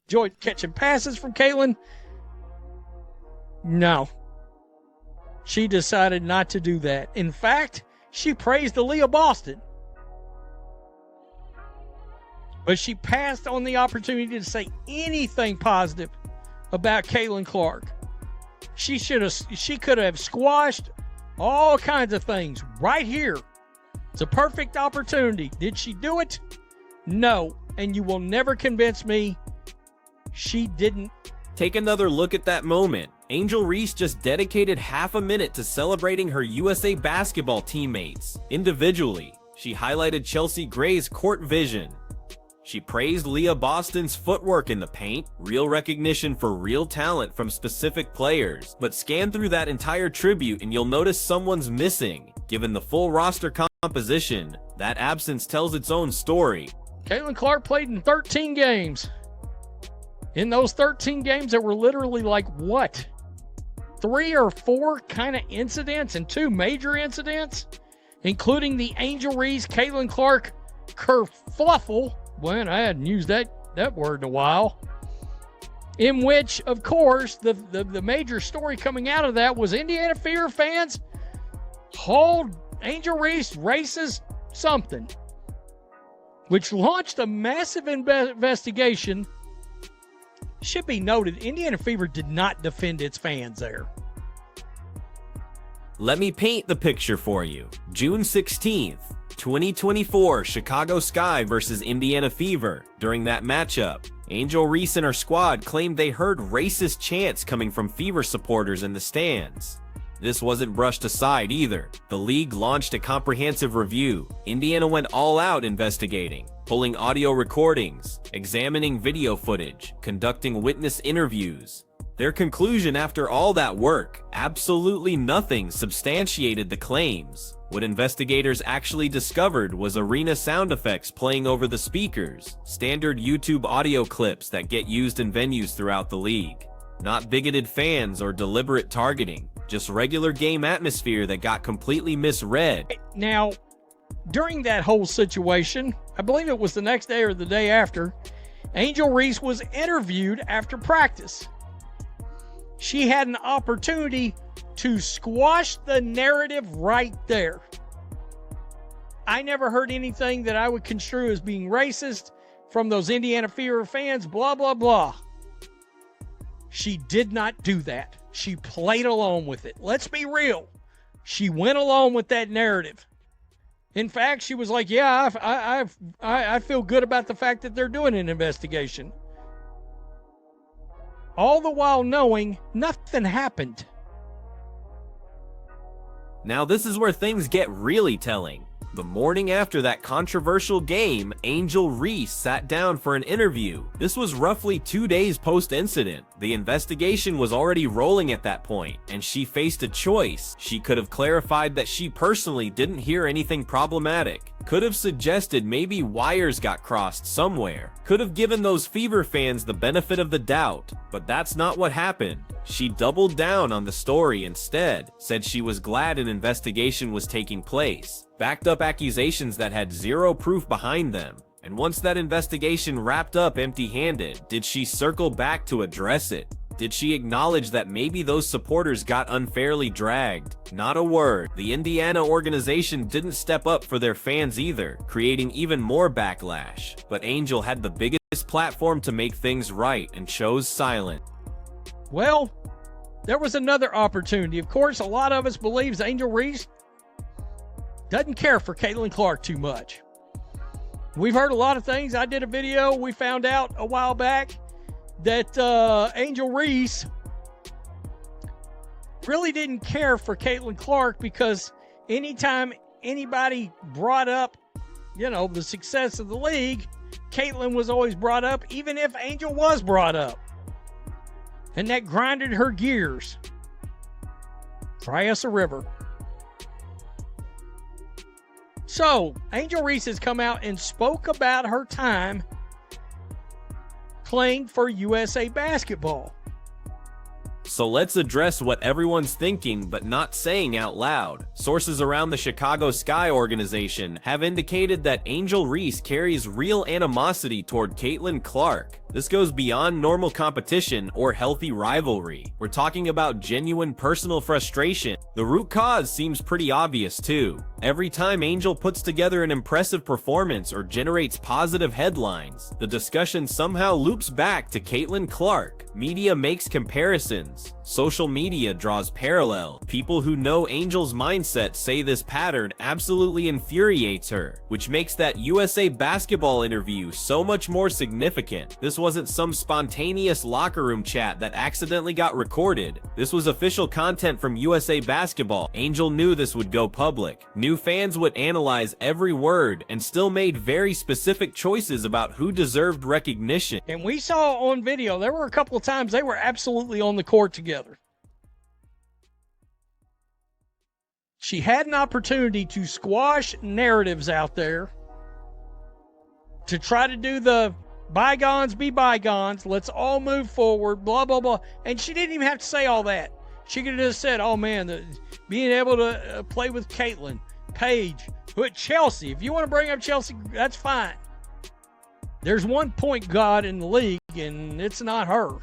enjoyed catching passes from Caitlin. No. She decided not to do that. In fact, she praised Aaliyah Boston. But she passed on the opportunity to say anything positive about Caitlin Clark. She could have squashed all kinds of things right here. It's a perfect opportunity. Did she do it? No. And you will never convince me she didn't. Take another look at that moment. Angel Reese just dedicated half a minute to celebrating her USA basketball teammates. Individually, she highlighted Chelsea Gray's court vision. She praised Leah Boston's footwork in the paint, real recognition for real talent from specific players. But scan through that entire tribute and you'll notice someone's missing. Given the full roster composition, that absence tells its own story. Caitlin Clark played in 13 games. In those 13 games, there were literally like what? 3 or 4 kind of incidents and 2 major incidents, including the Angel Reese, Caitlin Clark kerfluffle. Well, I hadn't used that word in a while. In which, of course, the major story coming out of that was Indiana Fever fans called Angel Reese racist something, which launched a massive investigation. Should be noted, Indiana Fever did not defend its fans there. Let me paint the picture for you. June 16th, 2024, Chicago Sky versus Indiana Fever. During that matchup, Angel Reese and her squad claimed they heard racist chants coming from Fever supporters in the stands. This wasn't brushed aside either. The league launched a comprehensive review. Indiana went all out investigating, pulling audio recordings, examining video footage, conducting witness interviews. Their conclusion after all that work, absolutely nothing substantiated the claims. What investigators actually discovered was arena sound effects playing over the speakers, standard YouTube audio clips that get used in venues throughout the league. Not bigoted fans or deliberate targeting, just regular game atmosphere that got completely misread. Now, during that whole situation, I believe it was the next day or the day after, Angel Reese was interviewed after practice. She had an opportunity to squash the narrative right there. I never heard anything that I would construe as being racist from those Indiana Fever fans, blah, blah, blah. She did not do that. She played along with it. Let's be real. She went along with that narrative. In fact, she was like, yeah, I feel good about the fact that they're doing an investigation. All the while knowing nothing happened. Now this is where things get really telling. The morning after that controversial game, Angel Reese sat down for an interview. This was roughly 2 days post-incident. The investigation was already rolling at that point, and she faced a choice. She could have clarified that she personally didn't hear anything problematic. Could have suggested maybe wires got crossed somewhere. Could have given those Fever fans the benefit of the doubt, but that's not what happened. She doubled down on the story instead, said she was glad an investigation was taking place, backed up accusations that had zero proof behind them. And once that investigation wrapped up empty-handed, did she circle back to address it? Did she acknowledge that maybe those supporters got unfairly dragged? Not a word. The Indiana organization didn't step up for their fans either, creating even more backlash. But Angel had the biggest platform to make things right and chose silent. Well, there was another opportunity. Of course, a lot of us believes Angel Reese doesn't care for Caitlin Clark too much. We've heard a lot of things. I did a video. We found out a while back that Angel Reese really didn't care for Caitlin Clark because anytime anybody brought up, the success of the league, Caitlin was always brought up, even if Angel was brought up. And that grinded her gears. Cry us a river. So, Angel Reese has come out and spoke about her time playing for USA basketball. So let's address what everyone's thinking but not saying out loud. Sources around the Chicago Sky organization have indicated that Angel Reese carries real animosity toward Caitlin Clark. This goes beyond normal competition or healthy rivalry. We're talking about genuine personal frustration. The root cause seems pretty obvious too. Every time Angel puts together an impressive performance or generates positive headlines, the discussion somehow loops back to Caitlin Clark. Media makes comparisons. Social media draws parallel. People who know Angel's mindset say this pattern absolutely infuriates her, which makes that USA Basketball interview so much more significant. This wasn't some spontaneous locker room chat that accidentally got recorded. This was official content from USA Basketball. Angel knew this would go public. New fans would analyze every word and still made very specific choices about who deserved recognition. And we saw on video, there were a couple of times they were absolutely on the court together. She had an opportunity to squash narratives out there, to try to do the bygones be bygones, let's all move forward, blah, blah, blah. And she didn't even have to say all that. She could have just said, oh man, being able to play with Caitlin, Paige, Chelsea. If you want to bring up Chelsea, that's fine. There's one point guard in the league, and it's not her.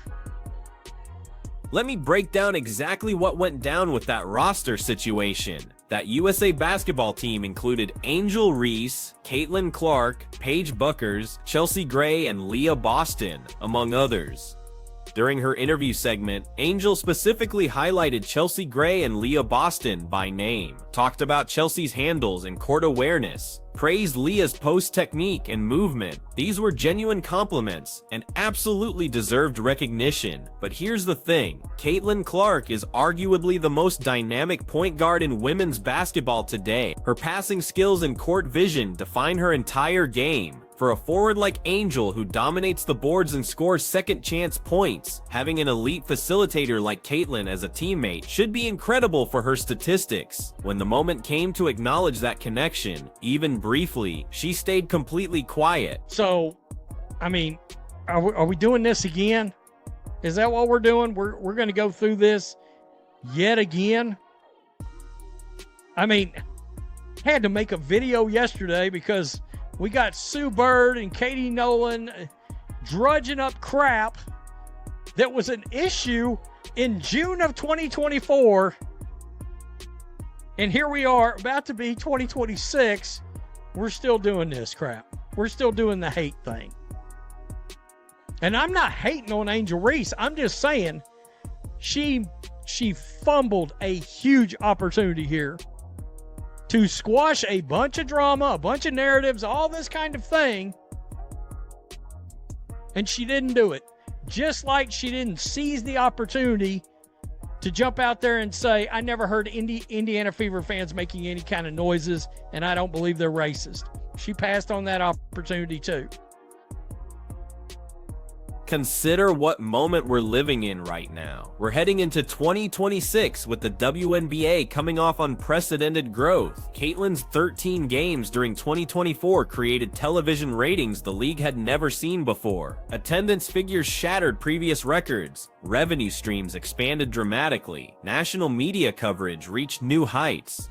Let me break down exactly what went down with that roster situation. That USA Basketball team included Angel Reese, Caitlin Clark, Paige Buckers, Chelsea Gray, and Leah Boston, among others. During her interview segment, Angel specifically highlighted Chelsea Gray and Leah Boston by name, talked about Chelsea's handles and court awareness, praised Leah's post technique and movement. These were genuine compliments and absolutely deserved recognition. But here's the thing, Caitlin Clark is arguably the most dynamic point guard in women's basketball today. Her passing skills and court vision define her entire game. For a forward like Angel who dominates the boards and scores second chance points, having an elite facilitator like Caitlin as a teammate should be incredible for her statistics. When the moment came to acknowledge that connection, even briefly, she stayed completely quiet. So, I mean, are we doing this again? Is that what we're doing? We're going to go through this yet again? I mean, I had to make a video yesterday because we got Sue Bird and Katie Nolan drudging up crap that was an issue in June of 2024. And here we are, about to be 2026. We're still doing this crap. We're still doing the hate thing. And I'm not hating on Angel Reese. I'm just saying she fumbled a huge opportunity here to squash a bunch of drama, a bunch of narratives, all this kind of thing. And she didn't do it. Just like she didn't seize the opportunity to jump out there and say, I never heard Indiana Fever fans making any kind of noises, and I don't believe they're racist. She passed on that opportunity too. Consider what moment we're living in right now. We're heading into 2026 with the WNBA coming off unprecedented growth. Caitlin's 13 games during 2024 created television ratings the league had never seen before. Attendance figures shattered previous records. Revenue streams expanded dramatically. National media coverage reached new heights.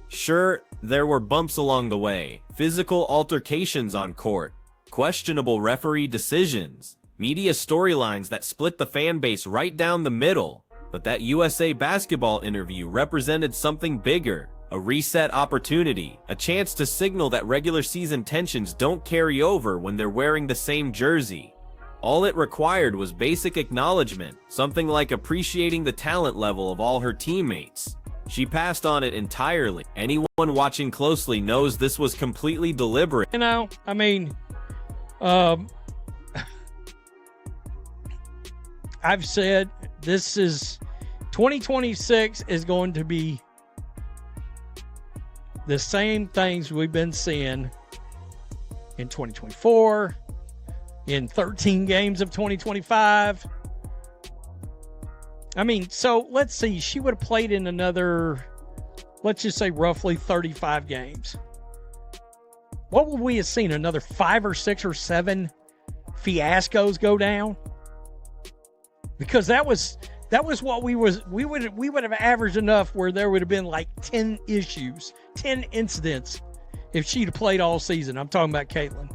Sure, there were bumps along the way. Physical altercations on court. Questionable referee decisions. Media storylines that split the fan base right down the middle. But that USA Basketball interview represented something bigger. A reset opportunity. A chance to signal that regular season tensions don't carry over when they're wearing the same jersey. All it required was basic acknowledgement. Something like appreciating the talent level of all her teammates. She passed on it entirely. Anyone watching closely knows this was completely deliberate. You know, I mean, I've said this is 2026 is going to be the same things we've been seeing in 2024, in 13 games of 2025. I mean, so let's see, she would have played in another, let's just say roughly 35 games. What would we have seen? Another 5 or 6 or 7 fiascos go down? Because that was That was what we would have averaged enough where there would have been like 10 issues, 10 incidents if she'd have played all season. I'm talking about Caitlin.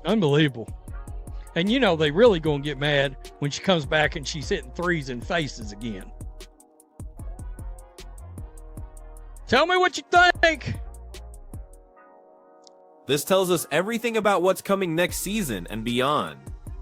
Unbelievable. And you know they really gonna get mad when she comes back and she's hitting threes in faces again. Tell me what you think. This tells us everything about what's coming next season and beyond.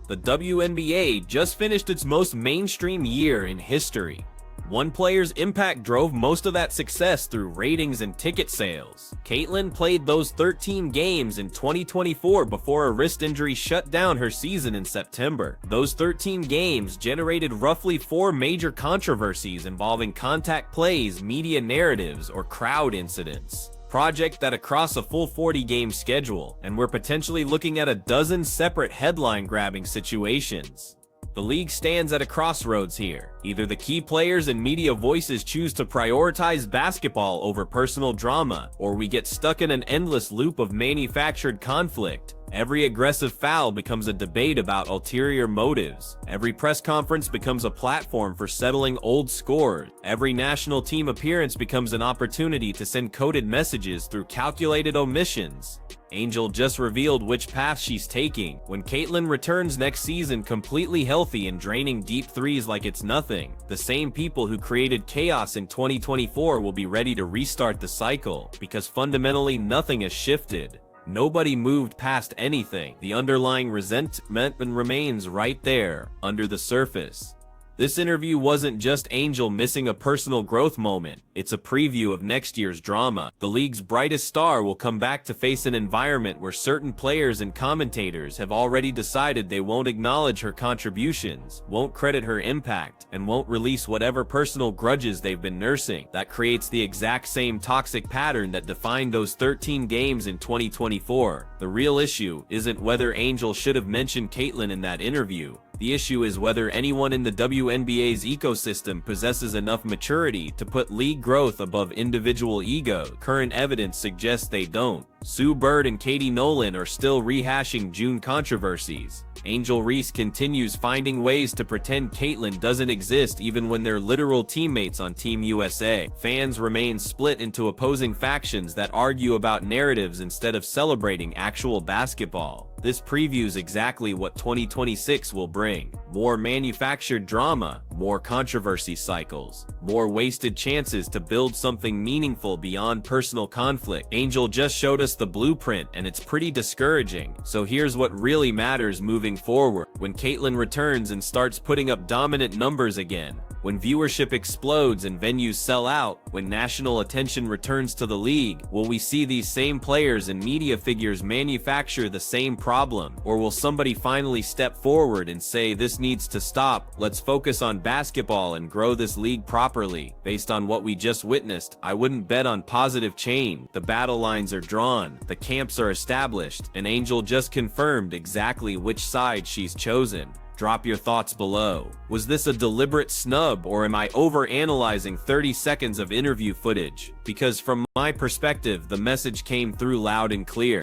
The WNBA just finished its most mainstream year in history. One player's impact drove most of that success through ratings and ticket sales. Caitlin played those 13 games in 2024 before a wrist injury shut down her season in September. Those 13 games generated roughly 4 major controversies involving contact plays, media narratives, or crowd incidents. Project that across a full 40-game schedule, and we're potentially looking at a dozen separate headline-grabbing situations. The league stands at a crossroads here. Either the key players and media voices choose to prioritize basketball over personal drama, or we get stuck in an endless loop of manufactured conflict. Every aggressive foul becomes a debate about ulterior motives. Every press conference becomes a platform for settling old scores. Every national team appearance becomes an opportunity to send coded messages through calculated omissions. Angel just revealed which path she's taking. When Caitlin returns next season completely healthy and draining deep threes like it's nothing, the same people who created chaos in 2024 will be ready to restart the cycle, because fundamentally nothing has shifted. Nobody moved past anything. The underlying resentment remains right there, under the surface. This interview wasn't just Angel missing a personal growth moment, it's a preview of next year's drama. The league's brightest star will come back to face an environment where certain players and commentators have already decided they won't acknowledge her contributions, won't credit her impact, and won't release whatever personal grudges they've been nursing. That creates the exact same toxic pattern that defined those 13 games in 2024. The real issue isn't whether Angel should have mentioned Caitlin in that interview. The issue is whether anyone in the WNBA's ecosystem possesses enough maturity to put league growth above individual ego. Current evidence suggests they don't. Sue Bird and Katie Nolan are still rehashing June controversies. Angel Reese continues finding ways to pretend Caitlin doesn't exist even when they're literal teammates on Team USA. Fans remain split into opposing factions that argue about narratives instead of celebrating actual basketball. This previews exactly what 2026 will bring. More manufactured drama, more controversy cycles, more wasted chances to build something meaningful beyond personal conflict. Angel just showed us the blueprint, and it's pretty discouraging. So here's what really matters moving forward. When Caitlin returns and starts putting up dominant numbers again, when viewership explodes and venues sell out, when national attention returns to the league, will we see these same players and media figures manufacture the same problem? Or will somebody finally step forward and say, this needs to stop, let's focus on basketball and grow this league properly? Based on what we just witnessed, I wouldn't bet on positive change. The battle lines are drawn, the camps are established, and Angel just confirmed exactly which side she's chosen. Drop your thoughts below. Was this a deliberate snub, or am I overanalyzing 30 seconds of interview footage? Because from my perspective, the message came through loud and clear.